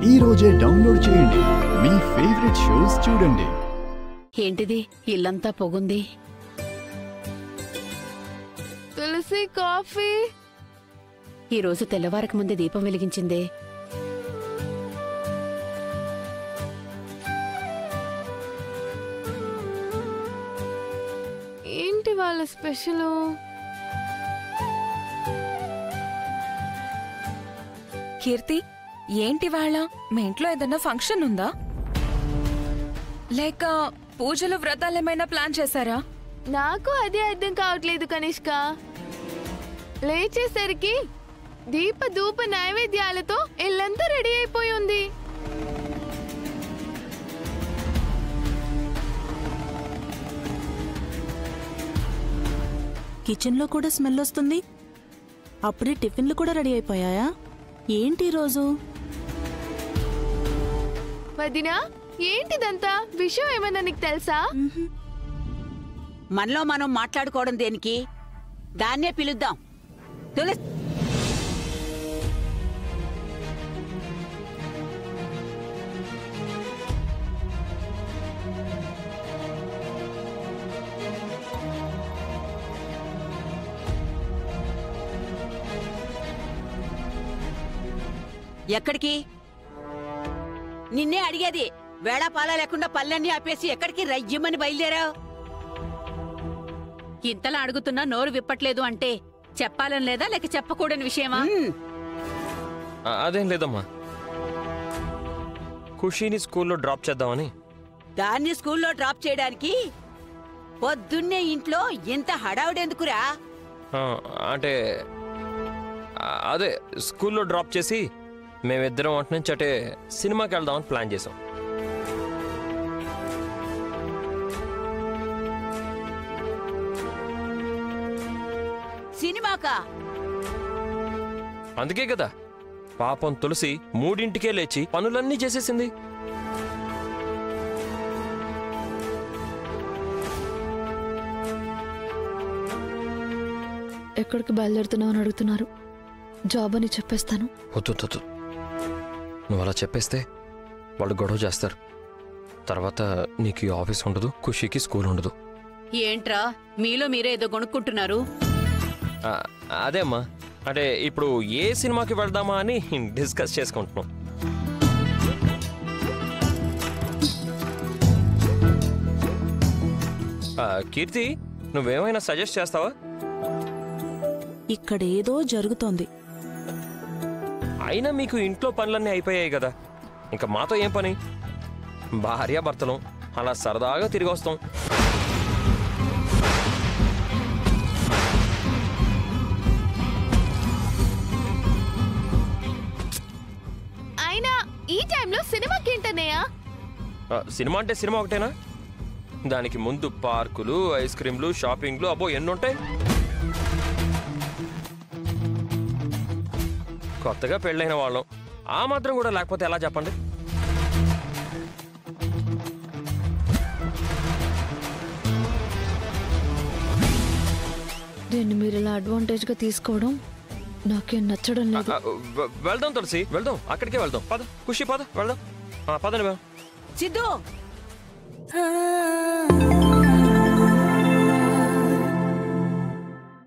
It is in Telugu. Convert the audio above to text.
ఈ రోజే డౌన్లోడ్ చేయండి, మీ ఫేవరెట్ షోస్ చూడండి. ఏంటిది ఇల్లంతా పొగుంది? తులసి కాఫీ. ఈరోజు తెల్లవారక ముందే దీపం వెలిగించిందే. ఏంటి వాళ్ళ స్పెషల్? కీర్తి, ఏంటి వాళ్ళ మీ ఇంట్లో ఏదైనా ఫంక్షన్ ఉందా? లేక పూజలు వ్రతాలేమైనా ప్లాన్ చేశారా? నాకు అదే అర్థం కావట్లేదు కనిష్క. లేచేసరికి దీప ధూప నైవేద్యాలతో ఇల్లంతా రెడీ అయిపోయి ఉంది. కిచెన్ లో కూడా స్మెల్ వస్తుంది. అప్పుడే టిఫిన్లు కూడా రెడీ అయిపోయాయా? ఏంటి రోజు? వదినా, ఏంటిదంతా? విషయం ఏమన్నా నీకు తెలుసా? మనలో మనం మాట్లాడుకోవడం దేనికి? దాన్నే పిలుద్దాం. తులసి, ఎక్కడికి? నిన్నే అడిగేది. వేళాపాలా లేకుండా పళ్ళన్నీ ఆపేసి ఎక్కడికి రయ్యమని బయలుదేరావు? ఇంతలా అడుగుతున్నా నోరు విప్పట్లేదు అంటే చెప్పాలని లేదా, లేక చెప్పకూడని విషయమా? అదేం లేదమ్మా, ఖుషీని స్కూల్లో డ్రాప్ చేద్దామని. దాన్ని స్కూల్లో డ్రాప్ చేయడానికి పొద్దున్నే ఇంట్లో ఇంత హడావుడెందుకురా? అంటే అదే స్కూల్లో డ్రాప్ చేసి మేమిద్దరం అటు నుంచి అటే సినిమాకి వెళ్దామని ప్లాన్ చేసాం. సినిమాకా? అందుకే కదా పాపం తులసి 3ంటికే లేచి పనులన్నీ చేసేసింది. ఎక్కడికి బయలుదేరుతున్నావు అని అడుగుతున్నారు. జాబ్ అని చెప్పేస్తాను. వద్దు, నువ్వు అలా చెప్పేస్తే వాళ్ళు గొడవ చేస్తారు. తర్వాత నీకు ఈ ఆఫీస్ ఉండదు, ఖుషీకి స్కూల్ ఉండదు. ఏంట్రా మీలో మీరే ఏదో కొనుక్కుంటున్నారు? అదే అమ్మా, అంటే ఇప్పుడు ఏ సినిమాకి వెళ్దామా అని డిస్కస్ చేసుకుంటున్నాం. కీర్తి, నువ్వేమైనా సజెస్ట్ చేస్తావా? ఇక్కడేదో జరుగుతోంది. అయినా మీకు ఇంట్లో పనులన్నీ అయిపోయాయి కదా, ఇంకా మాతో ఏం పని? భార్యాభర్తలం అలా సరదాగా తిరిగి వస్తాం. అయినా ఈ టైంలో సినిమాకి ఏంటన్నయ్యా? సినిమా అంటే సినిమా ఒకటేనా? దానికి ముందు పార్కులు, ఐస్ క్రీమ్లు, షాపింగ్లు, అబ్బో ఎన్నుంటాయి. కొత్తగా పెళ్ళైన వాళ్ళం, ఆ మాత్రం కూడా లేకపోతే ఎలా చెప్పండి? దీన్ని మీరు ఇలా అడ్వాంటేజ్ గా తీసుకోవడం నాకేం నచ్చడం లేదు. వెళ్దాం తులసి, వెళ్దాం, అక్కడికే వెళ్దాం. పద ఖుషి, పద వెళ్దాం. పదండి. సిద్ధు,